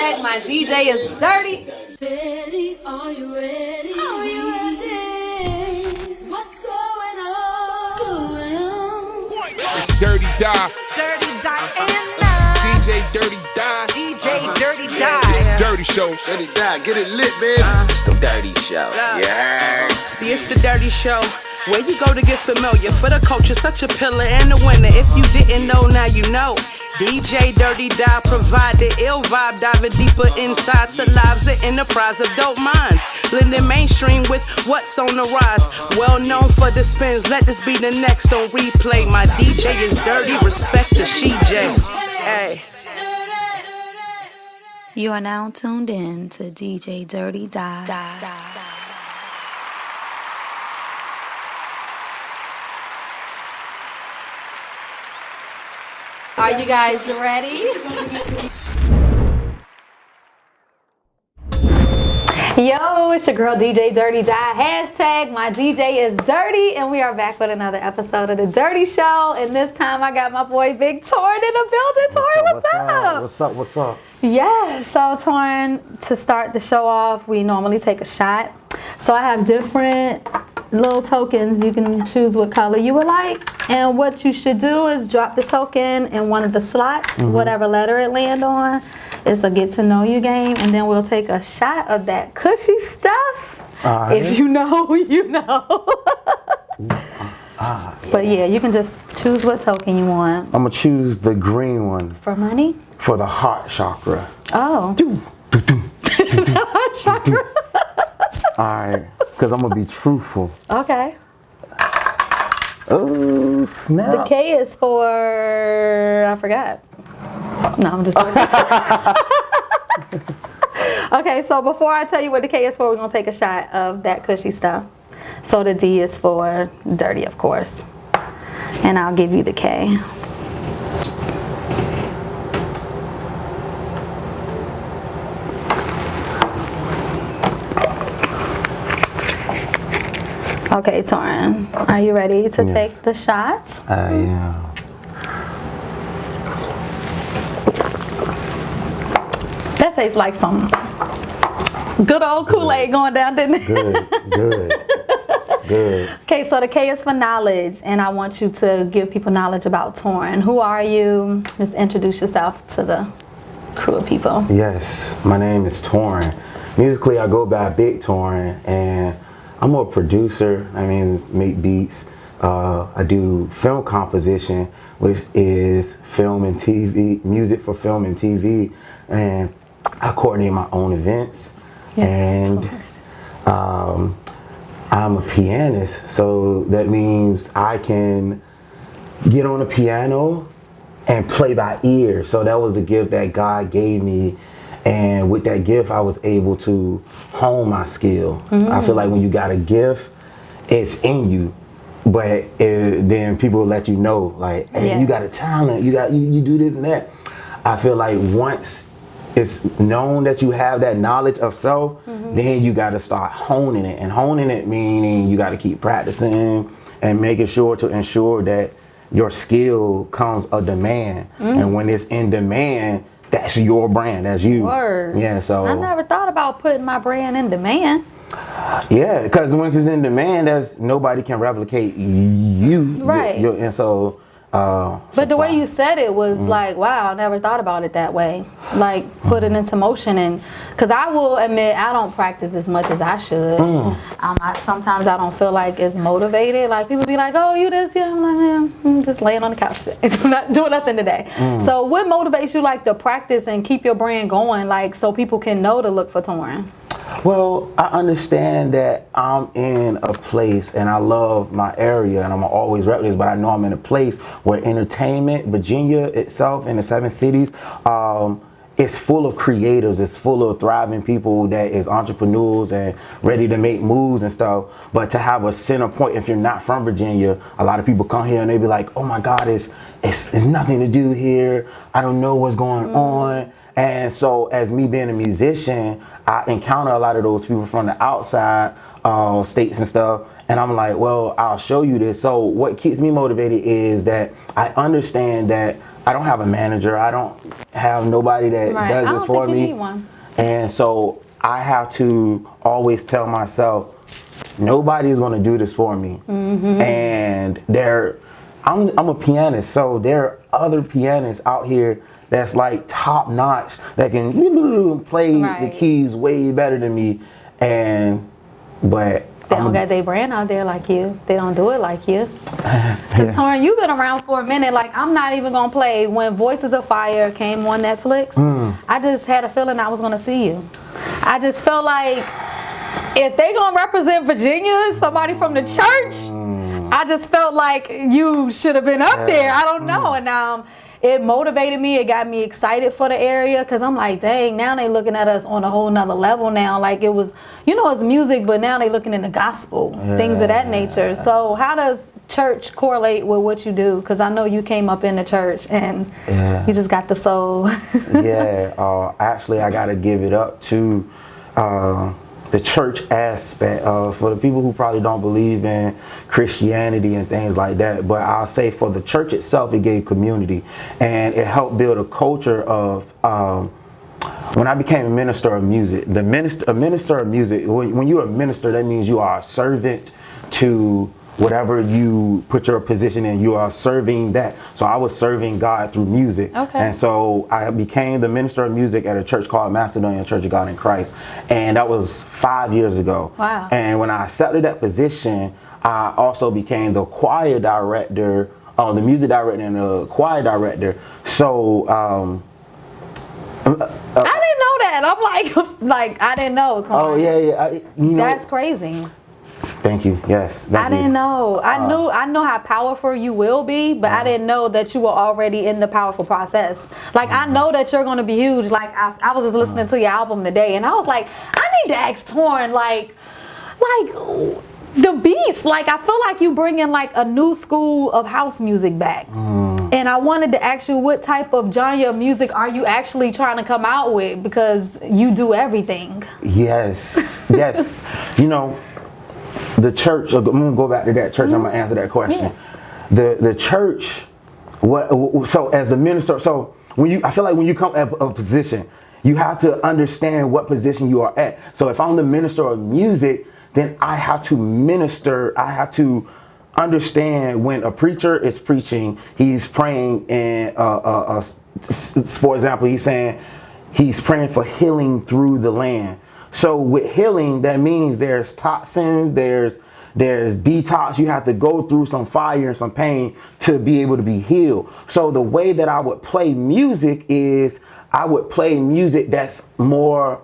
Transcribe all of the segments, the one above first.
Hashtag my DJ is dirty. Ready? Are you ready? Are you ready? What's going on? It's Dirty Die. Dirty Diana. DJ Dirty Die. DJ Dirty Die. Dirty Show. Dirty Die, get it lit, baby. It's the Dirty Show. Yeah. See, it's the Dirty Show. Where you go to get familiar? For the culture, such a pillar and a winner. If you didn't know, now you know. DJ Dirty Die provide the ill vibe, diving deeper inside to lives of enterprise of dope minds. Blending mainstream with what's on the rise. Well known for the spins, let this be the next on replay. My DJ is dirty, respect the CJ. Hey. You are now tuned in to DJ Dirty Die. Are you guys ready? Yo, it's your girl DJ Dirty Die. Hashtag my DJ is dirty. And we are back with another episode of The Dirty Show. And this time I got my boy Big Torrin in the building. Torrin, what's up? What's up? Yeah, so Torrin, to start the show off, we normally take a shot. So I have different little tokens. You can choose what color you would like. And what you should do is drop the token in one of the slots, whatever letter it land on. It's a get to know you game, and then we'll take a shot of that cushy stuff. If you know, you know. But yeah, you can just choose what token you want. I'm gonna choose the green one. For money? For the heart chakra. Oh. The heart chakra. Alright, because I'm gonna be truthful. Okay. Oh, snap. The K is for, I forgot. No, I'm just Okay, so before I tell you what the K is for, we're going to take a shot of that cushy stuff. So the D is for dirty, of course. And I'll give you the K. Okay, Torrin, are you ready to take the shot? I am. That tastes like some good old Kool-Aid going down, didn't it? Good. Okay, so the K is for knowledge, and I want you to give people knowledge about Torrin. Who are you? Just introduce yourself to the crew of people. Yes, my name is Torrin. Musically, I go by Big Torrin, and I'm a producer. I mean, make beats. I do film composition, which is film and TV, music for film and TV, and I coordinate my own events. Yes, and I'm a pianist, so that means I can get on the piano and play by ear. So that was the gift that God gave me. And with that gift, I was able to hone my skill. I feel like when you got a gift, it's in you. But then people will let you know, like, hey, you got a talent, you do this and that. I feel like once it's known that you have that knowledge of self, then you got to start honing it. And honing it meaning you got to keep practicing and making sure to ensure that your skill comes a demand. And when it's in demand, that's your brand, that's you. Word. Yeah, so I never thought about putting my brand in demand. Yeah, because once it's in demand, nobody can replicate you. Right. And so but the way you said it was like, wow, I never thought about it that way. Like, put it into motion. And because I will admit, I don't practice as much as I should. Sometimes I don't feel like it's motivated. Like, people be like, oh, you this, yeah. I'm like, yeah, I'm just laying on the couch. Not doing nothing today. So what motivates you, like, to practice and keep your brand going, like, so people can know to look for Torrin? Well, I understand that I'm in a place, and I love my area, and I'm always rep this, but I know I'm in a place where entertainment, Virginia itself, in the 7 cities, it's full of creators, it's full of thriving people that is entrepreneurs and ready to make moves and stuff. But to have a center point, if you're not from Virginia, a lot of people come here and they be like, oh my God, it's nothing to do here. I don't know what's going on. And so as me being a musician, I encounter a lot of those people from the outside states and stuff. And I'm like, well, I'll show you this. So what keeps me motivated is that I understand that I don't have a manager. I don't have nobody that does this for me. I don't think you need one. And so I have to always tell myself, nobody's going to do this for me. And I'm a pianist, so there are other pianists out here that's like top notch that can play the keys way better than me. But they don't got their brand out there like you. They don't do it like you. Because Torrin, you've been around for a minute. Like, I'm not even gonna play. When Voices of Fire came on Netflix, I just had a feeling I was gonna see you. I just felt like if they gonna represent Virginia, somebody from the church, I just felt like you should have been up there. I don't know. And it motivated me. It got me excited for the area because I'm like, dang, now they looking at us on a whole nother level now. Like, it was, it's music, but now they looking in the gospel, things of that nature. So how does church correlate with what you do? Because I know you came up in the church and you just got the soul. Actually, I got to give it up to the church aspect for the people who probably don't believe in Christianity and things like that. But I'll say for the church itself, it gave community and it helped build a culture of when I became a minister of music. A minister of music, when you're a minister, that means you are a servant to whatever you put your position in. You are serving that. So I was serving God through music. And so I became the minister of music at a church called Macedonia Church of God in Christ. And that was 5 years ago. Wow. And when I accepted that position, I also became the choir director, the music director and the choir director. So I didn't know that. I'm like I didn't know. Torrin. That's crazy. Thank you. Yes. I didn't know. I know how powerful you will be, but I didn't know that you were already in the powerful process. Like, I know that you're going to be huge. Like, I was just listening to your album today, and I was like, I need to ask Torrin, like the beats. Like, I feel like you bring in like a new school of house music back. And I wanted to ask you, what type of genre of music are you actually trying to come out with? Because you do everything. Yes. The church, I'm going to go back to that church. I'm going to answer that question. The church, so as a minister, so I feel like when you come at a position, you have to understand what position you are at. So if I'm the minister of music, then I have to minister. I have to understand when a preacher is preaching, he's praying, and for example, he's saying he's praying for healing through the land. So with healing, that means there's toxins, there's detox. You have to go through some fire and some pain to be able to be healed. So the way that I would play music is I would play music that's more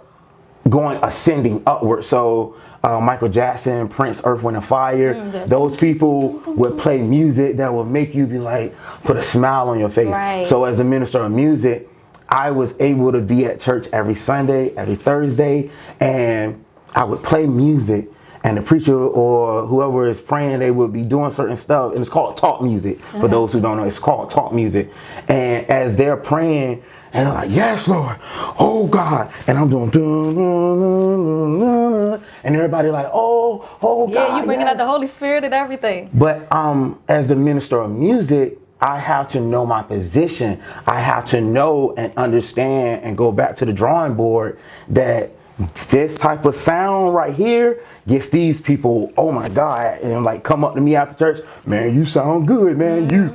going ascending upward. So Michael Jackson, Prince, Earth, Wind and Fire, those people would play music that would make you be like, put a smile on your face. Right. So as a minister of music, I was able to be at church every Sunday, every Thursday, and I would play music, and the preacher or whoever is praying, they would be doing certain stuff, and it's called talk music. For those who don't know, it's called talk music. And as they're praying, and they're like, yes, Lord, oh God, and I'm doing, and everybody like, oh God. Yeah, you bringing out the Holy Spirit and everything. But as a minister of music, I have to know my position. I have to know and understand and go back to the drawing board that this type of sound right here gets these people, oh my God, and like come up to me after church, man, you sound good, man. You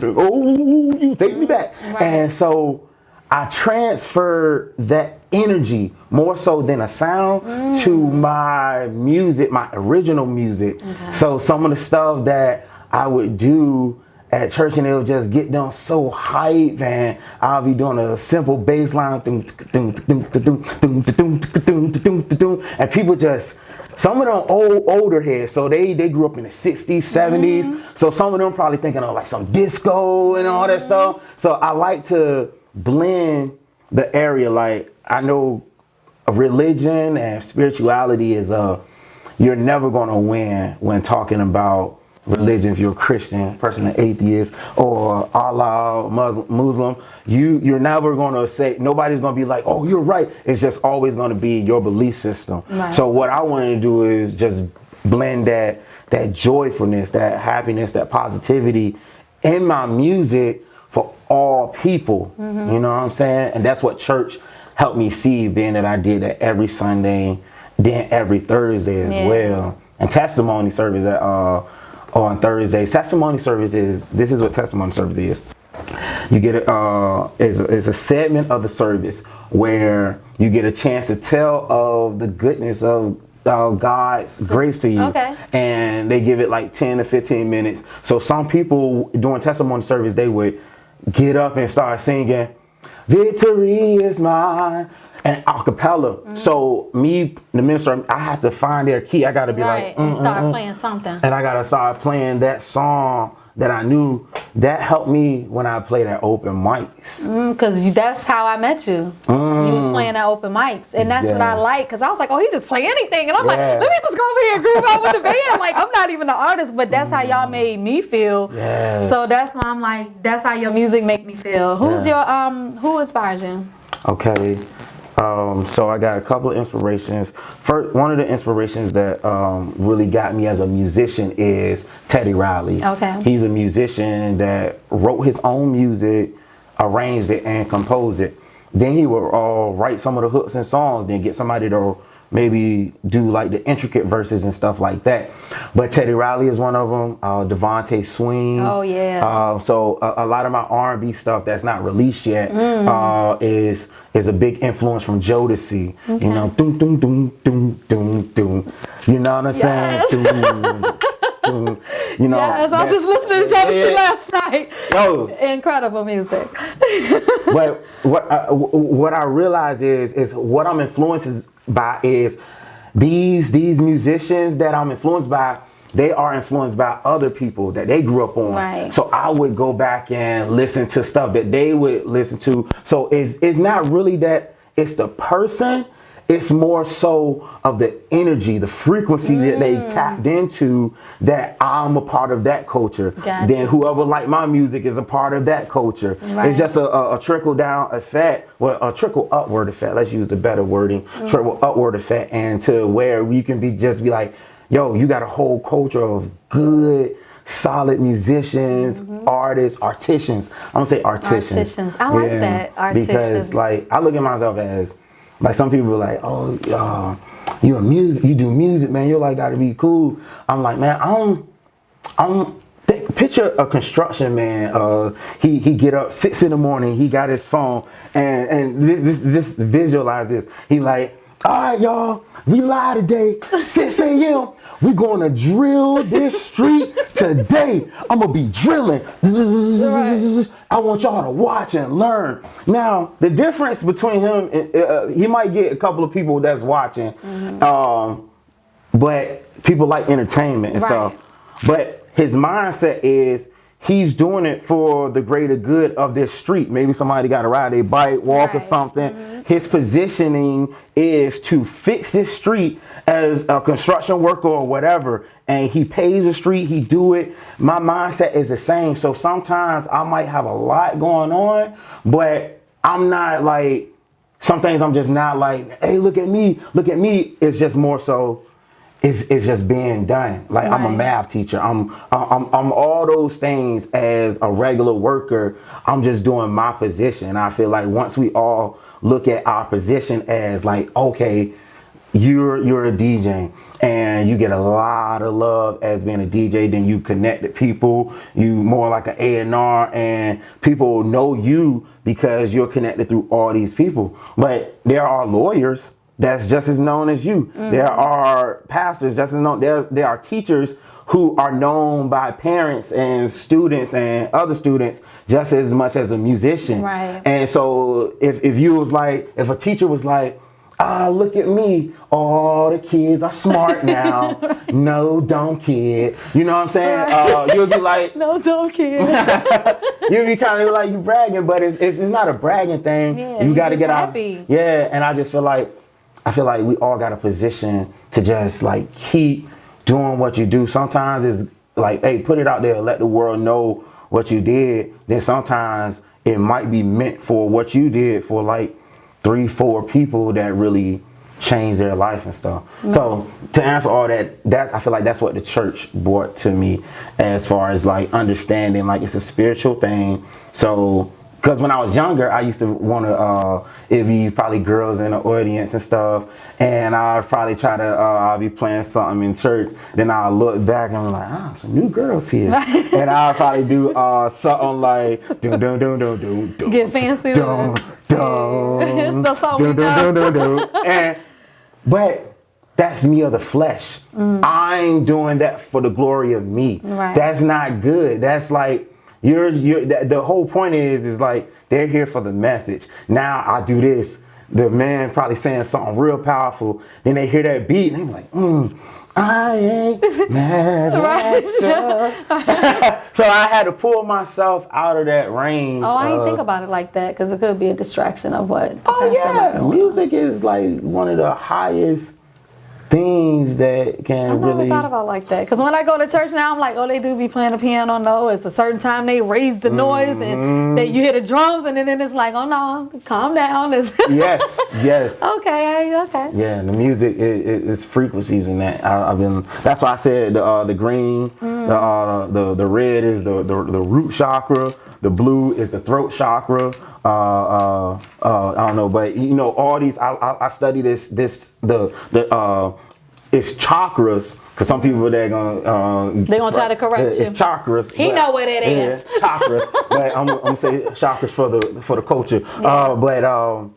take me back. Right. And so I transfer that energy more so than a sound to my music, my original music. So some of the stuff that I would do at church, and it'll just get them so hype, and I'll be doing a simple bass line, and people just, some of them older heads, so they grew up in the 60s, 70s, so some of them probably thinking of like some disco and all that stuff. So I like to blend the area. Like, I know religion and spirituality is you're never gonna win when talking about religion. If you're a Christian person, an atheist, or Allah, Muslim, you're never going to say, nobody's going to be like, oh, you're right. It's just always going to be your belief system. Right. So what I want to do is just blend that joyfulness, that happiness, that positivity in my music for all people. You know what I'm saying? And that's what church helped me see, being that I did it every Sunday, then every Thursday as well. And testimony service on Thursdays. Testimony service this is what testimony service is. You get is a segment of the service where you get a chance to tell of the goodness of God's grace to you. Okay. And they give it like 10 to 15 minutes. So some people during testimony service, they would get up and start singing, "Victory is mine," and a cappella. So me, the minister, I have to find their key. I got to be like, and start playing something. and I got to start playing that song that I knew. That helped me when I played at open mics. Because that's how I met you. You was playing at open mics. And that's what I like. Because I was like, oh, he just play anything. And I'm like, let me just go over here and groove out with the band. Like, I'm not even an artist, but that's how y'all made me feel. Yes. So that's why I'm like, that's how your music make me feel. Who's your, who inspires you? Okay. So I got a couple of inspirations. First, one of the inspirations that really got me as a musician is Teddy Riley. Okay. He's a musician that wrote his own music, arranged it, and composed it. Then he would write some of the hooks and songs, then get somebody to maybe do like the intricate verses and stuff like that. But Teddy Riley is one of them. Devontae Swing. Oh, yeah. So a lot of my R&B stuff that's not released yet is a big influence from Jodeci. Okay. You know, doom doom doom doom doom doom. You know what I'm saying? Doom, doom. You know. Yes, I was just listening to Jodeci last night. Oh. Incredible music. But what I realize is what I'm influenced by is these musicians that I'm influenced by, they are influenced by other people that they grew up on. Right. So I would go back and listen to stuff that they would listen to. So it's not really that it's the person, it's more so of the energy, the frequency that they tapped into, that I'm a part of that culture. Gotcha. Then whoever like my music is a part of that culture. Right. It's just a trickle down effect, well, a trickle upward effect. Let's use the better wording. Trickle upward effect, and to where we can be like, yo, you got a whole culture of good, solid musicians, artists, artisans. I'm gonna say artisans. Artisans. I like that. Artisans. Because like I look at myself as like, some people are like, oh, you do music, man. You're like, gotta be cool. I'm like, man, picture a construction man. He get up 6 in the morning. He got his phone, and this just visualize this. He like, all right, y'all, we live today, 6 a.m. We gonna drill this street today. I'm gonna be drilling. I want y'all to watch and learn. Now, the difference between him, he might get a couple of people that's watching, but people like entertainment and stuff. But his mindset is, he's doing it for the greater good of this street. Maybe somebody got to ride a bike, walk or something. His positioning is to fix this street as a construction worker or whatever. And he pays the street, he do it. My mindset is the same. So sometimes I might have a lot going on, but I'm not like, some things I'm just not like, hey, look at me. It's just more so, it's just being done. Like, I'm a math teacher. I'm all those things as a regular worker. I'm just doing my position. I feel like once we all look at our position as like, okay, you're a DJ and you get a lot of love as being a DJ, then you connect with people. You more like an A&R, and people know you because you're connected through all these people. But there are lawyers that's just as known as you. There are pastors just as known. There are teachers who are known by parents and students and other students just as much as a musician. Right. And so if you was like, if a teacher was like, look at me, all the kids are smart now. No, don't kid. You know what I'm saying? You'll be like, no, don't kid. You'll be kind of like you bragging, but it's not a bragging thing. Yeah, you got to get happy. out. Yeah, and I just feel like, we all got a position to just like keep doing what you do. Sometimes it's like, hey, put it out there, let the world know what you did. Then sometimes it might be meant for what you did for like 3-4 people that really change their life and stuff. So to answer all that, I feel like that's what the church brought to me, as far as like understanding like it's a spiritual thing. So Because when I was younger, I used to want to, it'd be probably girls in the audience and stuff. And I'd probably try to, I'll be playing something in church. Then I'll look back and I'm like, some new girls here. And I'll probably do something like, dun, dun, dun, dun, dun, dun, Get fancy with dun, it. dun, So dun, we dun, know. dun, dun, dun. But that's me of the flesh. I ain't doing that for the glory of me. Right. That's not good. That's like, the whole point is like, they're here for the message. Now I do this. The man probably saying something real powerful. Then they hear that beat and they're like, I ain't mad at you. So I had to pull myself out of that range. Oh, I didn't think about it like that because it could be a distraction of what. Oh yeah, music is like one of the highest things that can I never really. thought about it like that because when I go to church now, I'm like, oh, they do be playing the piano. No, it's a certain time they raise the noise and then you hear the drums and then it's like, oh no, calm down. Yes. Okay. Yeah, the music is frequencies in that. That's why I said the green, the red is the root chakra, the blue is the throat chakra. I don't know, but all these. I study this it's chakras because some people they're gonna try to correct you. It's chakras. He know what it is. Chakras. But I'm gonna say chakras for the culture. Yeah.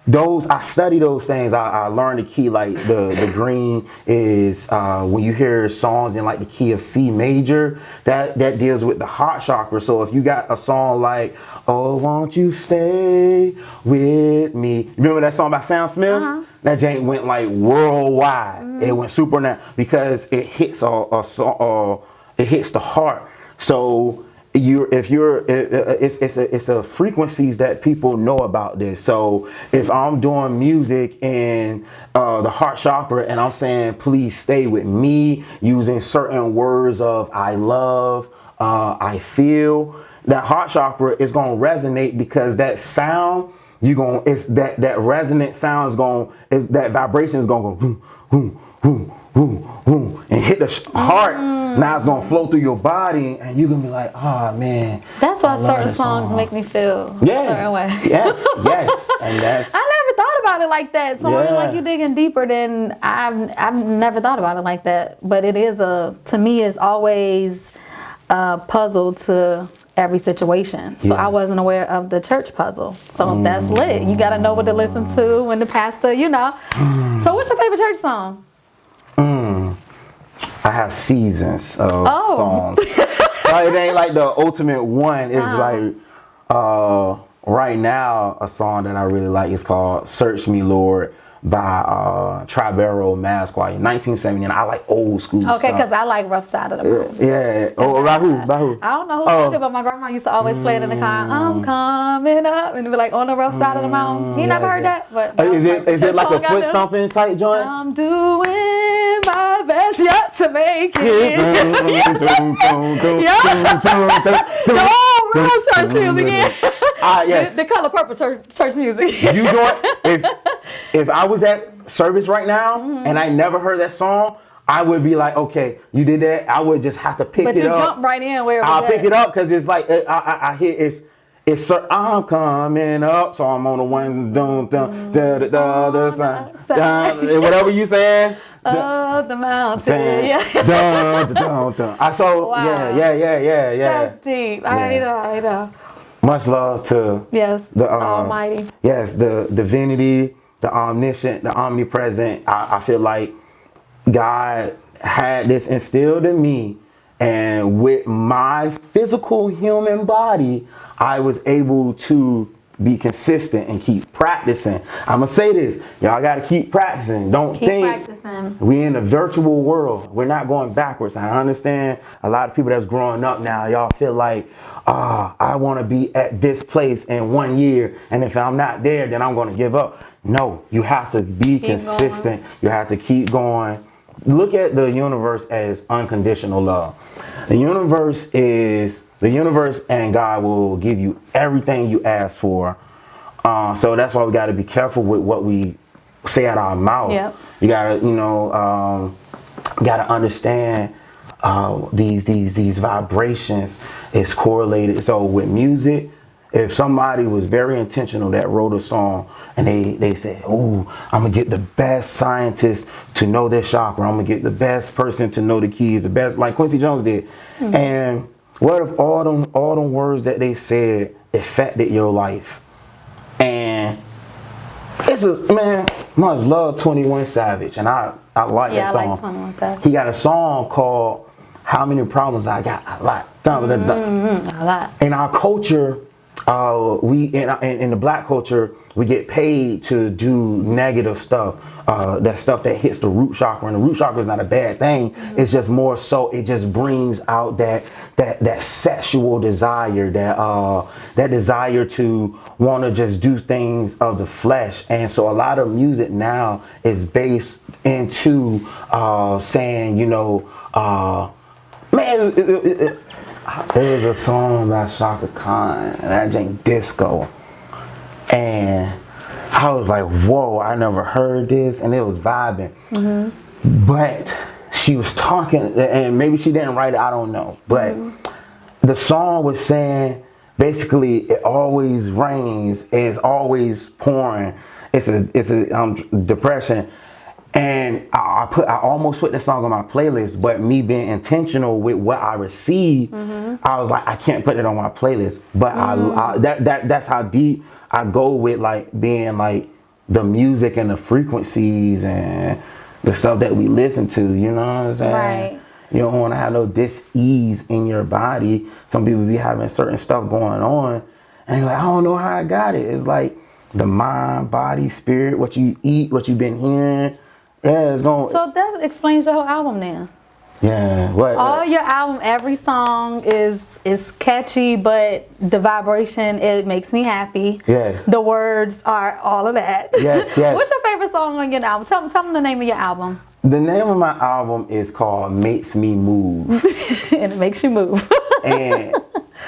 Those I study those things. I learned the key. Like the green is when you hear songs in like the key of C major. That deals with the heart chakra. So if you got a song like "Oh, won't you stay with me"? Remember that song by Sam Smith? That jank went like worldwide. It went super now because it hits it hits the heart. So it's a frequencies that people know about this. So if I'm doing music in the heart chakra and I'm saying please stay with me using certain words of I love, I feel, that heart chakra is gonna resonate because that sound it's that resonant sound is that vibration is gonna go boom, boom, boom, boom, boom, and hit the heart. Now it's gonna flow through your body, and you're gonna be like, oh man. That's why certain songs make me feel a certain way. Yes, and that's. I never thought about it like that. So I mean, like you digging deeper than I've never thought about it like that. But it is to me, it's always a puzzle to every situation. So I wasn't aware of the church puzzle. So that's lit. You got to know what to listen to when the pastor, So what's your favorite church song? I have seasons of songs. So it ain't like the ultimate one. It's like right now a song that I really like is called "Search Me, Lord" by Tribero Masquad, 1979. I like old school stuff. Okay, because I like Rough Side of the Moon. Yeah. Oh, by who? I don't know who sung it, but my grandma used to always play it in the car. I'm coming up, and it be like on the rough side of the mountain. You never heard that? But is it like a foot stomping type joint? I'm doing my best yet to make it. Real church music. Yes. The Color Purple church music. You doing? If I was at service right now and I never heard that song, I would be like, okay, you did that. I would just have to pick it up. But you jump right in where it was I'll pick it up because it's like I hear it's I'm coming up, so I'm on the one the other side, whatever you saying. The mountain. That's deep. I know. Much love to the Almighty. Yes, the divinity, the omniscient, the omnipresent. I feel like God had this instilled in me, and with my physical human body, I was able to be consistent and keep practicing. I'm gonna say this, y'all gotta keep practicing. Don't think we in a virtual world. We're not going backwards. I understand a lot of people that's growing up now, y'all feel like, I wanna be at this place in 1 year, and if I'm not there, then I'm gonna give up. No, you have to be consistent. You have to keep going. Look at the universe as unconditional love. The universe and God will give you everything you ask for. So that's why we got to be careful with what we say out our mouth. Yep. You got to, got to understand these vibrations is correlated. So with music, if somebody was very intentional that wrote a song and they said, oh, I'm gonna get the best scientist to know this chakra, I'm gonna get the best person to know the keys, the best, like Quincy Jones did. And what if all them words that they said affected your life? And it's much love 21 Savage, and I like that song. I like 21 Savage. He got a song called How Many Problems I Got? A lot. A lot. In our culture, we in the black culture, we get paid to do negative stuff. That stuff that hits the root chakra, and the root chakra is not a bad thing. It's just more so it just brings out that sexual desire, that desire to want to just do things of the flesh. And so a lot of music now is based into saying, you know, there was a song by Shaka Khan, and that ain't disco. And I was like, whoa, I never heard this, and it was vibing. But she was talking, and maybe she didn't write it, I don't know. But the song was saying, basically, it always rains, it's always pouring, it's a depression. And I almost put this song on my playlist, but me being intentional with what I receive, I was like, I can't put it on my playlist. But that's how deep I go with like being like the music and the frequencies and the stuff that we listen to. You know what I'm saying? Right. You don't want to have no dis-ease in your body. Some people be having certain stuff going on, and you're like, I don't know how I got it. It's like the mind, body, spirit, what you eat, what you've been hearing. Yeah, it's going. So that explains the whole album now. Yeah, what? All your album, every song is catchy, but the vibration, it makes me happy. Yes. The words are all of that. Yes, yes. What's your favorite song on your album? Tell them the name of your album. The name of my album is called Makes Me Move. And it makes you move. And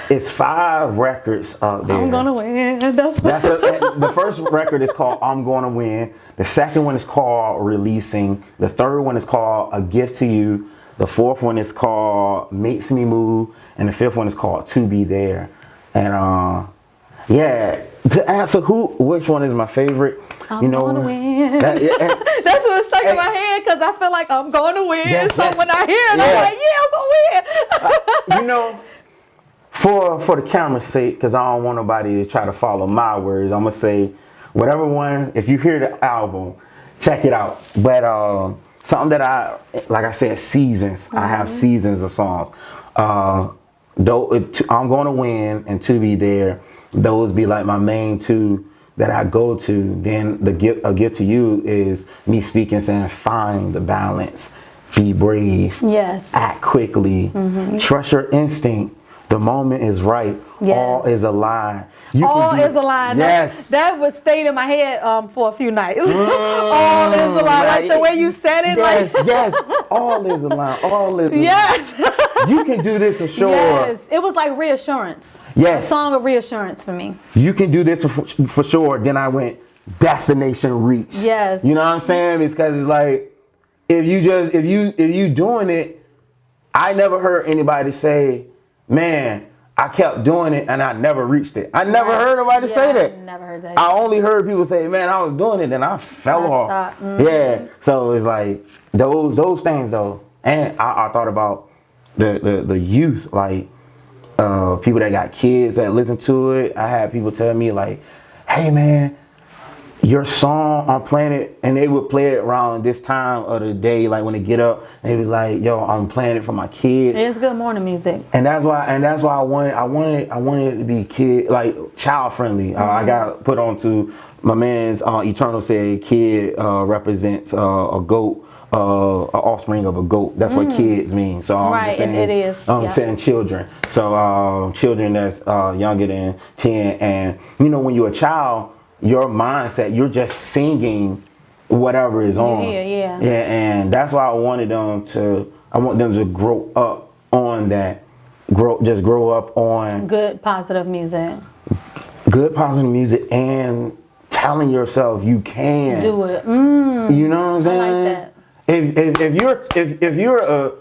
it's 5 records up there. I'm gonna win. The first record is called I'm Gonna Win. The second one is called Releasing. The third one is called A Gift to You. The fourth one is called Makes Me Move. And the fifth one is called To Be There. And yeah, to answer which one is my favorite, I'm gonna win. That's what's stuck in my head because I feel like I'm gonna win. Yes, so yes. when I hear it, I'm like, yeah, I'm gonna win. You know, for the camera's sake, because I don't want nobody to try to follow my words, I'm gonna say whatever one. If you hear the album, check it out. But something that like I said, seasons. I have seasons of songs. I'm Gonna Win and To Be There. Those be like my main 2 that I go to. Then A Gift to You is me speaking, saying find the balance, be brave, Yes. act quickly, trust your instinct. The moment is right. Yes. All is a lie. All is a lie. Yes. That was stayed in my head for a few nights. All is a lie. Like the way you said it. Yes, like yes. All is a lie. All is a lie. Yes. You can do this for sure. Yes. It was like reassurance. Yes. A song of reassurance for me. You can do this for sure. Then I went destination reach. Yes. You know what I'm saying? It's because it's like if you doing it, I never heard anybody say, man, I kept doing it and I never reached it. I never heard nobody say that. I never heard that. I only heard people say, man, I was doing it and I fell off. Yeah. So it's like those things though. And I thought about the youth, like people that got kids that listen to it. I had people tell me like, hey man, your song, I'm playing it, and they would play it around this time of the day, like when they get up, they be like, yo, I'm playing it for my kids. It's good morning music. And that's why I wanted it to be child friendly. I got put onto my man's Eternal said kid represents a goat, an offspring of a goat. That's what kids mean. So I'm just saying, it is. I'm saying children. So children that's younger than 10, and you know when you're a child, your mindset, you're just singing whatever is on. Yeah. And that's why I want them to grow up on that. Grow up on good positive music. Good positive music and telling yourself you can Do it. You know what I'm saying? I like that. If you're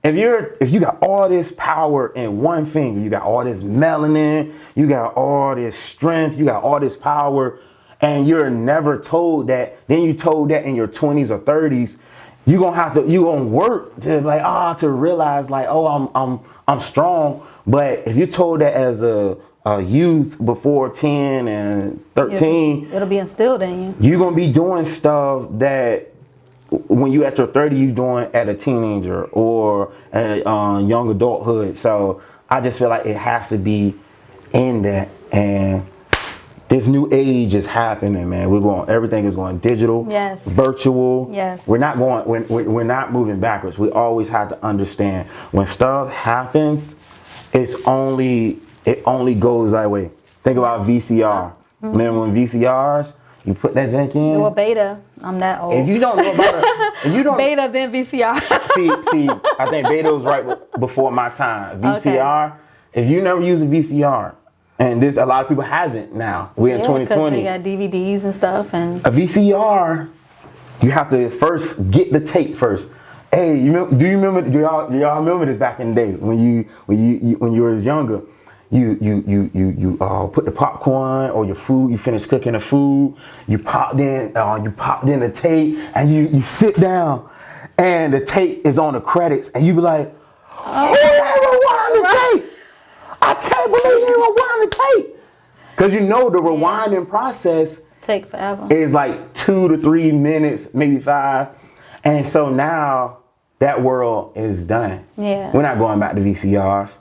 if you got all this power in one finger, you got all this melanin, you got all this strength, you got all this power, and you're never told that, then you told that in your 20s or 30s, you gonna work to like, to realize like, I'm strong. But if you're told that as a youth before 10 and 13, it'll be instilled in you. You're gonna be doing stuff that when you at your 30, you doing at a teenager or at young adulthood. So I just feel like it has to be in that. And this new age is happening, man. Everything is going digital, yes, virtual. Yes, we're not moving backwards. We always have to understand when stuff happens, it only goes that way. Think about VCR. Remember when VCRs, you put that junk in? Well, beta. I'm that old. If you don't know about it, beta then VCR. see, I think beta was right before my time. VCR, okay. If you never use a VCR, and a lot of people hasn't now. We're in 2020. They got DVDs and stuff, and a VCR, you have to first get the tape first. Hey, do y'all remember this back in the day when you were younger? You put the popcorn or your food. You finish cooking the food. You popped in the tape, and you sit down, and the tape is on the credits, and you be like, rewind the tape. I can't believe you rewind the tape, because you know the rewinding process take forever. Is like 2 to 3 minutes, maybe 5, and so now that world is done. Yeah, we're not going back to VCRs,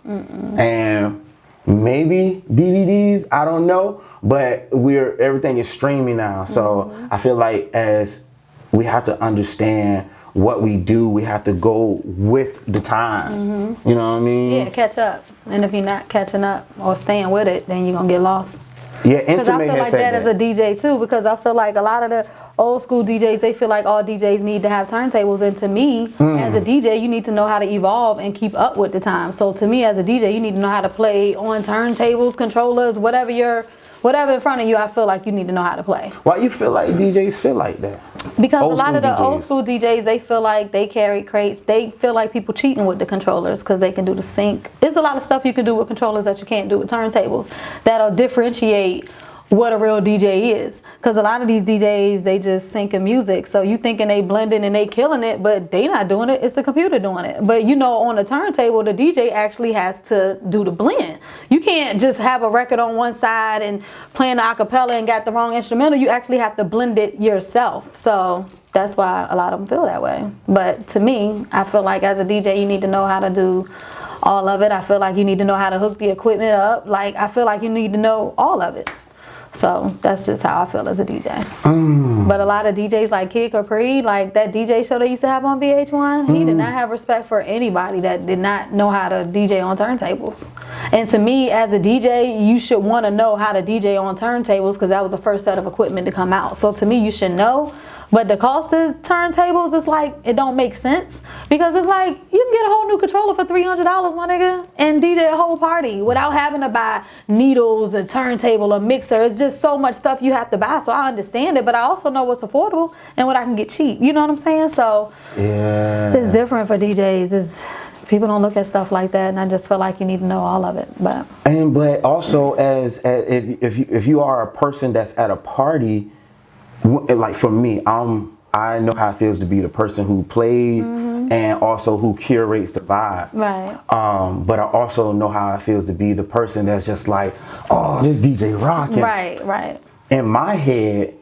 and maybe DVDs, I don't know, but everything is streaming now. So I feel like as we have to understand what we do, we have to go with the times. You know what I mean? Yeah, catch up. And if you're not catching up or staying with it, then you're gonna get lost. Yeah, because I feel like that as a DJ too, because I feel like a lot of the old school DJs, they feel like all DJs need to have turntables, and to me, as a DJ, you need to know how to evolve and keep up with the time. So to me, as a DJ, you need to know how to play on turntables, controllers, whatever in front of you. I feel like you need to know how to play. Why you feel like DJs feel like that? Because a lot of the old school DJs, they feel like they carry crates. They feel like people cheating with the controllers because they can do the sync. There's a lot of stuff you can do with controllers that you can't do with turntables that'll differentiate what a real DJ is. Because a lot of these DJs, they just syncing music. So you thinking they blending and they killing it, but they not doing it. It's the computer doing it. But you know, on a turntable, the DJ actually has to do the blend. You can't just have a record on one side and playing the acapella and got the wrong instrumental. You actually have to blend it yourself. So that's why a lot of them feel that way. But to me, I feel like as a DJ, you need to know how to do all of it. I feel like you need to know how to hook the equipment up. Like, I feel like you need to know all of it. So that's just how I feel as a DJ. But a lot of DJs like Kid Capri, like that DJ show they used to have on VH1, he did not have respect for anybody that did not know how to DJ on turntables. And to me, as a DJ, you should want to know how to DJ on turntables because that was the first set of equipment to come out. So to me, you should know. But the cost of turntables is like, it don't make sense, because it's like you can get a whole new controller for $300, my nigga, and DJ a whole party without having to buy needles, a turntable, a mixer. It's just so much stuff you have to buy. So I understand it, but I also know what's affordable and what I can get cheap. You know what I'm saying? So yeah, it's different for DJs. People don't look at stuff like that, and I just feel like you need to know all of it. But also as if you are a person that's at a party. Like for me, I know how it feels to be the person who plays and also who curates the vibe. Right. But I also know how it feels to be the person that's just like, oh, this DJ rocking. Right. In my head,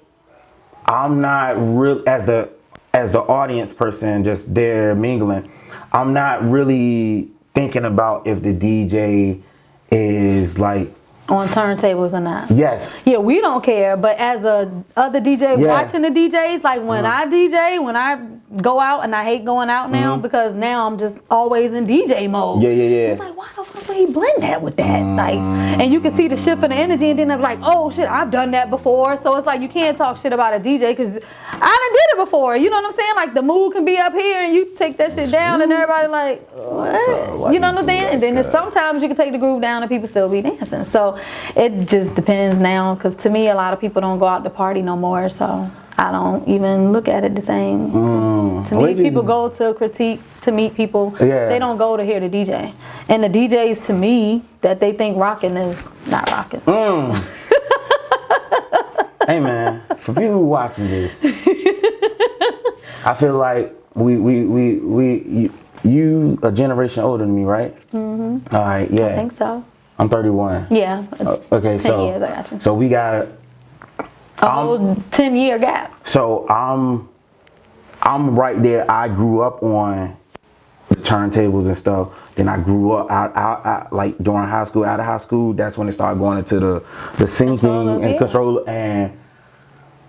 I'm not real as the audience person just there mingling. I'm not really thinking about if the DJ is like on turntables or not. Yes. Yeah, we don't care. But as a other DJ watching the DJs, like when I DJ, when I go out, and I hate going out now because now I'm just always in DJ mode. Yeah. It's like, why the fuck would he blend that with that? Like, and you can see the shift in the energy, and then I'm like, oh shit, I've done that before. So it's like you can't talk shit about a DJ because I done did it before. You know what I'm saying? Like the mood can be up here, and you take that shit down, and everybody like, what? You know what I'm saying? And then sometimes you can take the groove down, and people still be dancing. So it just depends now, because to me, a lot of people don't go out to party no more. So I don't even look at it the same. To me, people go to critique, to meet people. Yeah. They don't go to hear the DJ. And the DJs, to me, that they think rocking is not rocking. Hey man, for people watching this, I feel like you a generation older than me, right? Mm-hmm. All right, yeah. I think so. I'm 31. Yeah. Okay, 10 years, I got you. So we got a whole 10-year gap. So I'm right there. I grew up on the turntables and stuff. Then I grew up out like during high school, out of high school. That's when it started going into the syncing and control. And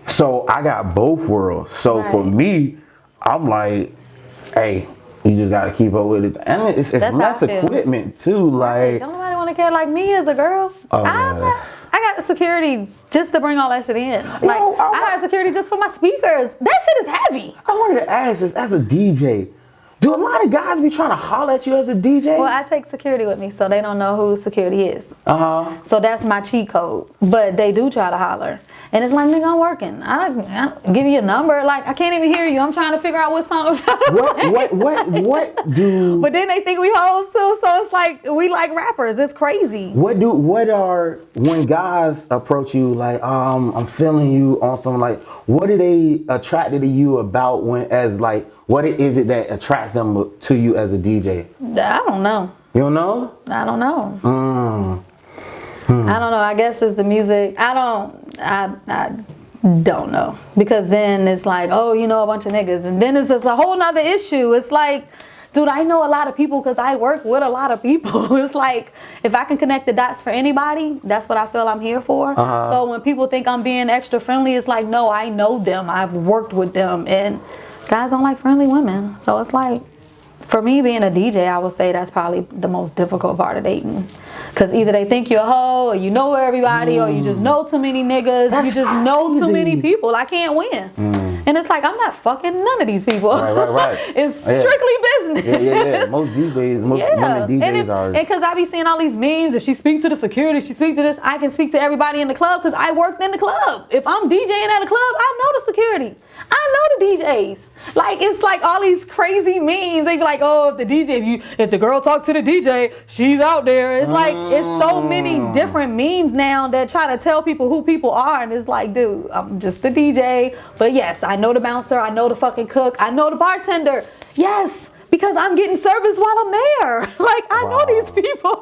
so I got both worlds. So for me, I'm like, hey, you just gotta keep up with it. And it's less equipment too. Like, don't nobody want to care like me as a girl. I got security just to bring all that shit in. Like, I got security just for my speakers. That shit is heavy. I wanted to ask this, as a DJ, do a lot of guys be trying to holler at you as a DJ? Well, I take security with me, so they don't know who security is. So that's my cheat code. But they do try to holler. And it's like, nigga, I'm working. I give you a number. Like, I can't even hear you. I'm trying to figure out what song I'm trying to play. What do... But then they think we hoes too, so it's like, we like rappers. It's crazy. When guys approach you, like, I'm feeling you on something, like, what are they attracted to you about what is it that attracts them to you as a DJ? I don't know. You don't know? I don't know. I don't know. I guess it's the music. I don't know. Because then it's like, oh, you know a bunch of niggas. And then it's just a whole nother issue. It's like, dude, I know a lot of people because I work with a lot of people. It's like, if I can connect the dots for anybody, that's what I feel I'm here for. So when people think I'm being extra friendly, it's like, no, I know them. I've worked with them. And guys don't like friendly women. So it's like, for me being a DJ, I would say that's probably the most difficult part of dating. Because either they think you're a hoe, or you know everybody, or you just know too many niggas. You just know too many people. I can't win. And it's like, I'm not fucking none of these people. Right. It's strictly business. Yeah. Most DJs, women DJs are. And because I be seeing all these memes, if she speaks to the security, she speaks to this, I can speak to everybody in the club because I worked in the club. If I'm DJing at a club, I know the security. I know the DJs. Like, it's like all these crazy memes. They be like, oh, if the girl talk to the DJ, she's out there. It's like, it's so many different memes now that try to tell people who people are. And it's like, dude, I'm just the DJ. But yes, I know the bouncer. I know the fucking cook. I know the bartender. Yes, because I'm getting service while I'm there. Like, I know these people.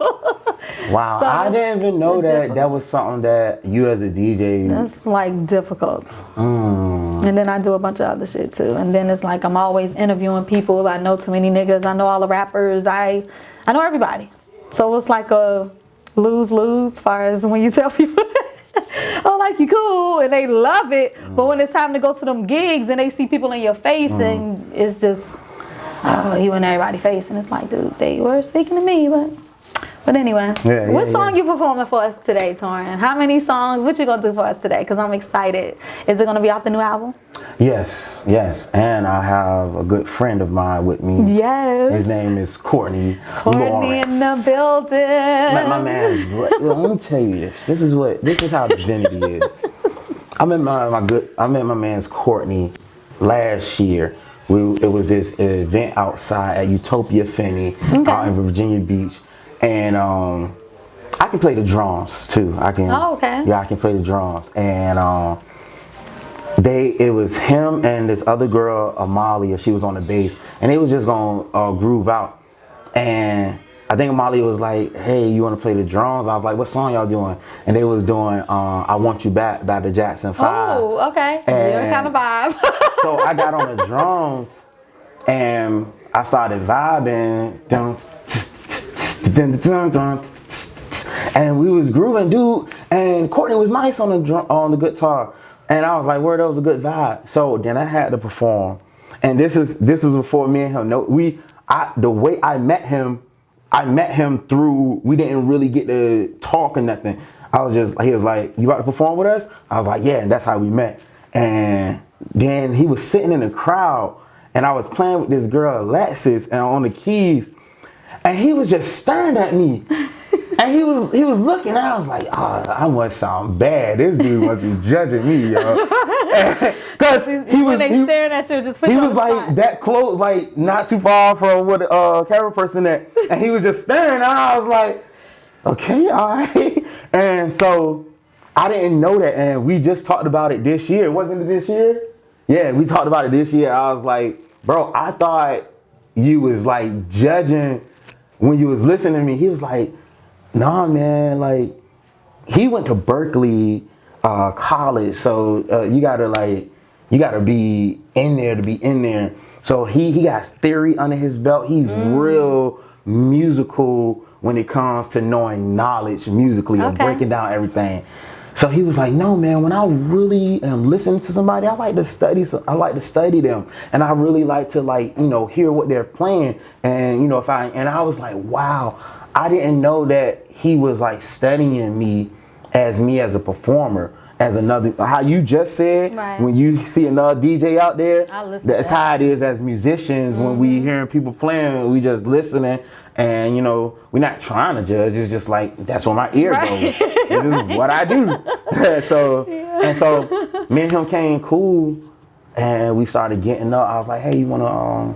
Wow, so I didn't even know that was something that you as a DJ... That's like difficult. And then I do a bunch of other shit too. And then it's like I'm always interviewing people. I know too many niggas. I know all the rappers. I know everybody. So it's like a lose-lose as far as when you tell people, oh, like, you cool, and they love it. But when it's time to go to them gigs and they see people in your face and it's just, oh, you in everybody's face. And it's like, dude, they were speaking to me, but anyway, what song you performing for us today, Torrin? How many songs? What you gonna do for us today? Because I'm excited. Is it gonna be off the new album? Yes. And I have a good friend of mine with me. Yes. His name is Courtney Lawrence. In the building. My man's. Let me tell you this. This is how divinity is. I met my man's Courtney last year. It was this event outside at Utopia Finney out in Virginia Beach. And I can play the drums too. I can. Oh, okay. Yeah, I can play the drums. And it was him and this other girl, Amalia. She was on the bass, and they was just gonna groove out. And I think Amalia was like, "Hey, you want to play the drums?" I was like, "What song y'all doing?" And they was doing "I Want You Back" by the Jackson 5. Oh, okay. Your kind of vibe. So I got on the drums, and I started vibing. And we was grooving, dude. And Courtney was nice on the guitar, and I was like, "Word, that was a good vibe." So then I had to perform, and this was before me and him. The way I met him through. We didn't really get to talk or nothing. He was like, "You about to perform with us?" I was like, "Yeah," and that's how we met. And then he was sitting in the crowd, and I was playing with this girl Alexis and on the keys. And he was just staring at me. And he was looking, and I was like, oh, I must sound bad. This dude must be judging me, yo. Because he was staring at you, just put he you on was the like spot. that close, like not too far from where the camera person at, and he was just staring, and I was like, okay, all right. And so I didn't know that, and we just talked about it this year. Wasn't it this year? Yeah, we talked about it this year. I was like, bro, I thought you was like judging when you was listening to me. He was like, nah, man, like he went to Berkeley college, so you gotta be in there to be in there. So he got theory under his belt. He's real musical when it comes to knowing knowledge musically and breaking down everything. So he was like, no, man, when I really am listening to somebody, I like to study them. And I really like to hear what they're playing. And, and I was like, wow, I didn't know that he was like studying me as a performer, as another, how you just said, when you see another DJ out there, that's how it is as musicians. When we hearing people playing, we just listening. And we're not trying to judge. It's just like that's where my ear goes. This is what I do. So me and him came cool, and we started getting up. I was like, hey, you wanna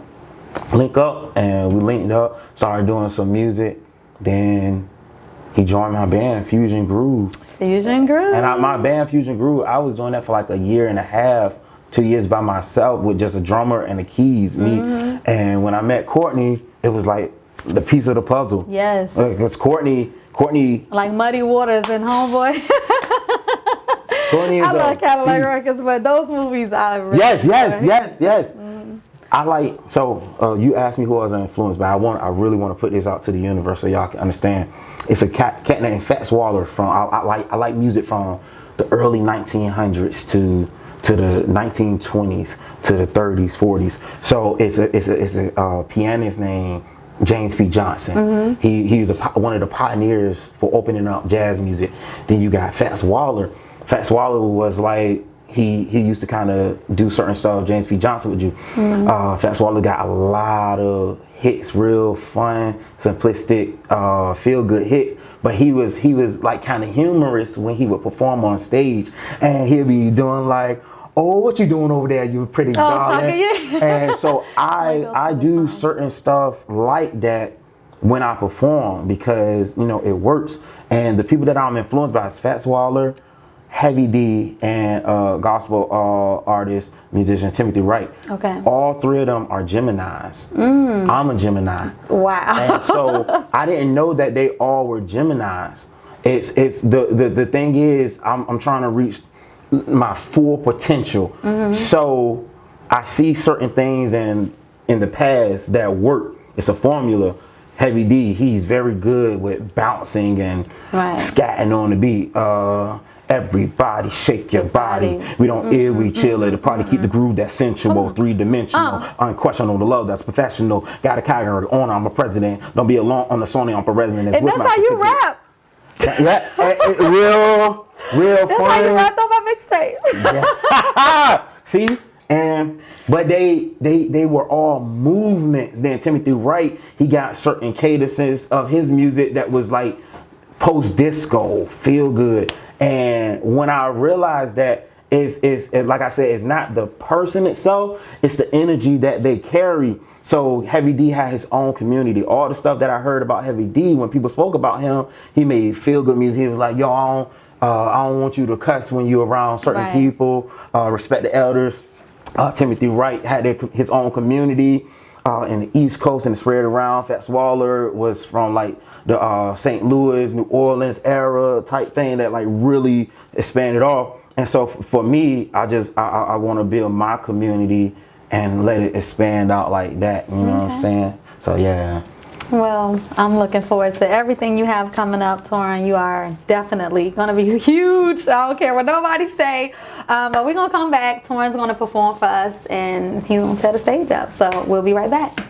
link up? And we linked up, started doing some music. Then he joined my band, Fusion Groove. Fusion Groove. And my band, Fusion Groove, I was doing that for like a year and a half, 2 years by myself with just a drummer and the keys, me. And when I met Courtney, it was like the piece of the puzzle. Yes. Because Courtney. Like Muddy Waters and Homeboy. Courtney is I love Cadillac Records, but those movies I really Yes. I like, so you asked me who I was influenced by. I really want to put this out to the universe so y'all can understand. It's a cat named Fats Waller from, I like music from the early 1900s to the 1920s to the 30s, 40s. So it's a pianist named James P. Johnson. He's one of the pioneers for opening up jazz music. Then you got Fats Waller. Fats Waller was like, he used to kind of do certain stuff James P. Johnson would do. Fats Waller got a lot of hits, real fun, simplistic, feel good hits. But he was like kind of humorous when he would perform on stage, and he'd be doing like, oh, what you doing over there, you pretty darling? And so I do certain stuff like that when I perform because it works. And the people that I'm influenced by is Fats Waller, Heavy D, and gospel artist, musician Timothy Wright. Okay. All three of them are Geminis. I'm a Gemini. Wow. And so I didn't know that they all were Geminis. It's the thing is I'm trying to reach my full potential. So I see certain things in the past that work. It's a formula. Heavy D, he's very good with bouncing and scatting on the beat. Everybody shake your body. We don't ill, we chill at the party. Keep the groove that's sensual, three-dimensional, unquestionable, the love that's professional. Got a category on, I'm a president. Don't be alone on the Sony, I'm a resident. And that's how you rap. Real That's fun. how you rapped on my mixtape. See? But they were all movements. Then Timothy Wright, he got certain cadences of his music that was like post-disco, feel good. And when I realized that it's like I said, it's not the person itself, it's the energy that they carry. So Heavy D had his own community. All the stuff that I heard about Heavy D, when people spoke about him, he made feel good music. He was like, yo, I don't want you to cuss when you're around certain people. Respect the elders. Timothy Wright had his own community in the East Coast and spread around. Fats Waller was from like the St. Louis, New Orleans era type thing that like really expanded off. And so for me, I want to build my community and let it expand out like that. You know what I'm saying? So yeah. Well, I'm looking forward to everything you have coming up, Torrin. You are definitely going to be huge. I don't care what nobody say. But we're going to come back. Torrin's going to perform for us, and he's going to set the stage up. So we'll be right back.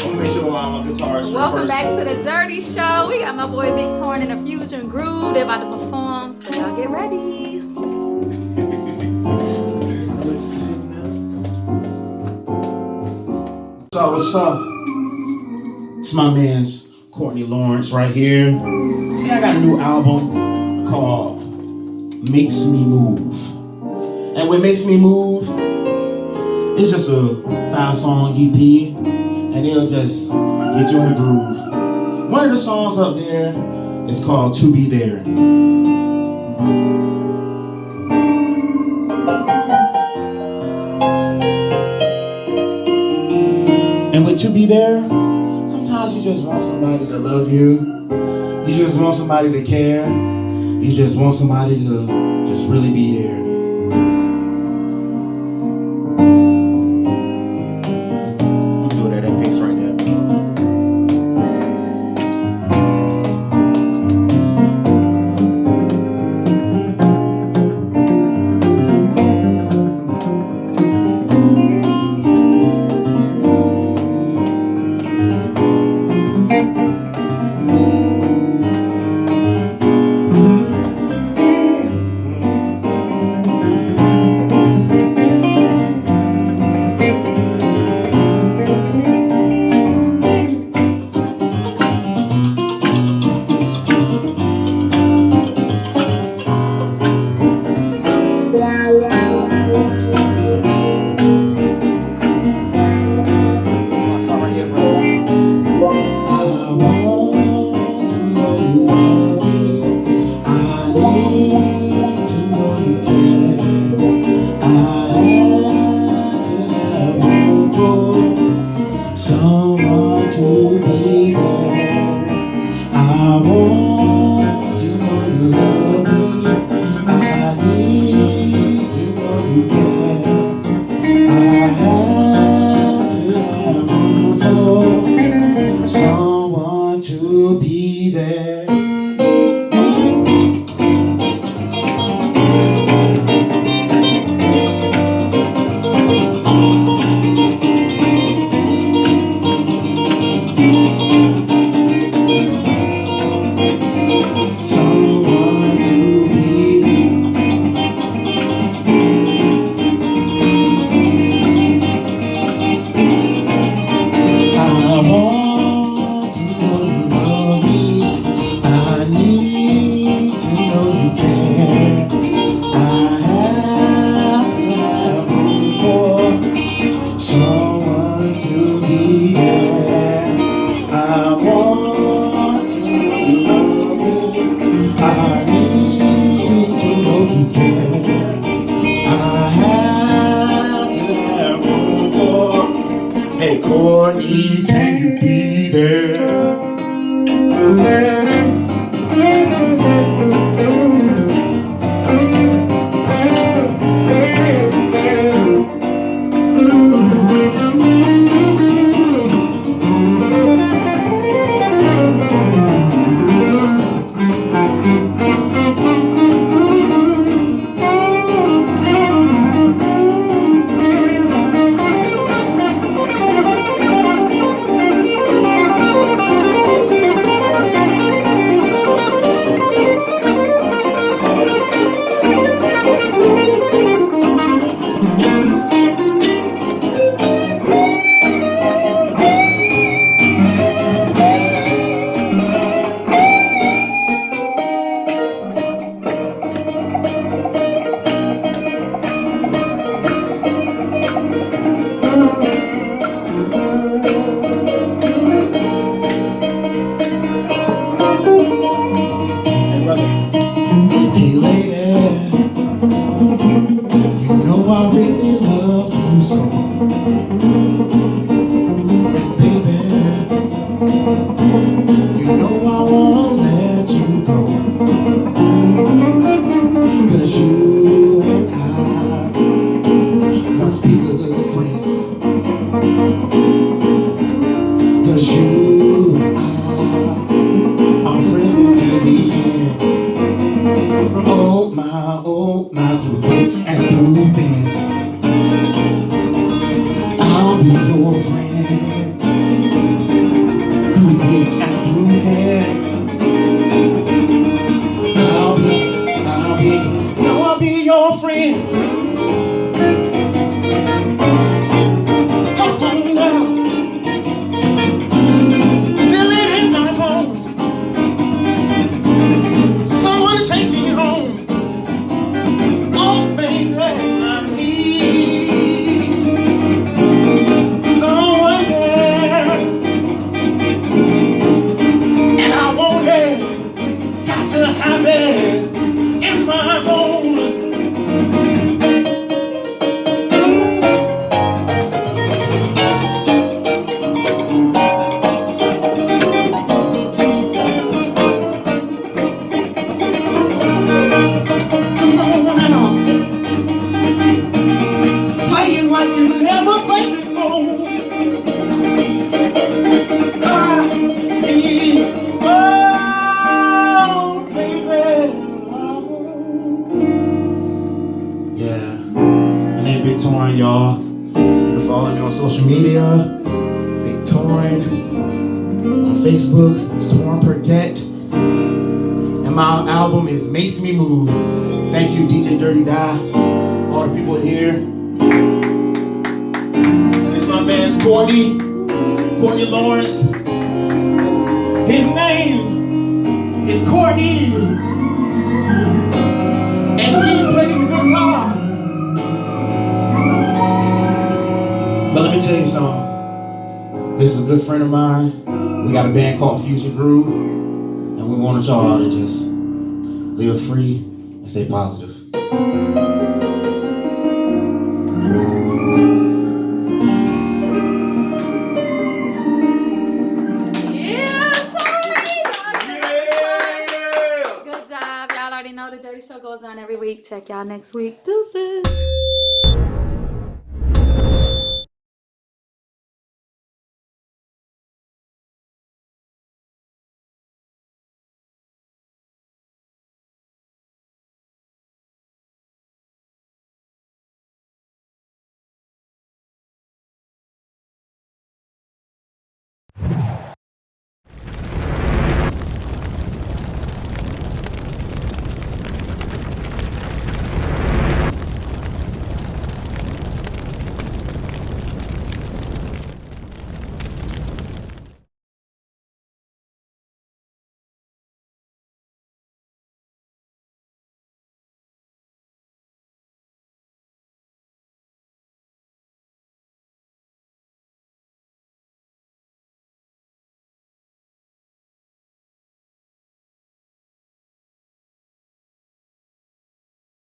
Welcome back to the Dirty Show. We got my boy Big Torrin in a Fusion Groove. They're about to perform, so y'all get ready. What's up? It's my man's Courtney Lawrence right here. See, I got a new album called Makes Me Move. And what makes me move, it's just a 5-song EP, and it'll just get you in the groove. One of the songs up there is called To Be There. And with To Be There, sometimes you just want somebody to love you. You just want somebody to care. You just want somebody to just really be there. I'm gonna do it at that pace right there. Someone to be there. I want to know you love me. I need to know you care. I have to have room for someone to be there. Hey Courtney, can you be there? Hey lady, you know I really love you so. And baby, you know I won't let you go. 'Cause you and I must be good friends. 'Cause you and I are friends until the end. Oh my, through thick and through thin, I'll be your friend. Through thick and through thin, I'll be your friend. Come on now, feel it in my heart. man, Big Torrin, y'all. You can follow me on social media, Big Torrin, on Facebook, Torrin Perget. And my album is Makes Me Move. Thank you, DJ Dirty Die, all the people here. And it's my man's Courtney Lawrence. His name is Courtney. And he plays the guitar. But let me tell you something. This is a good friend of mine. We got a band called Future Groove. And we wanted y'all to just live free and stay positive. Good job. Y'all already know the Dirty Show goes on every week. Check y'all next week. Deuces.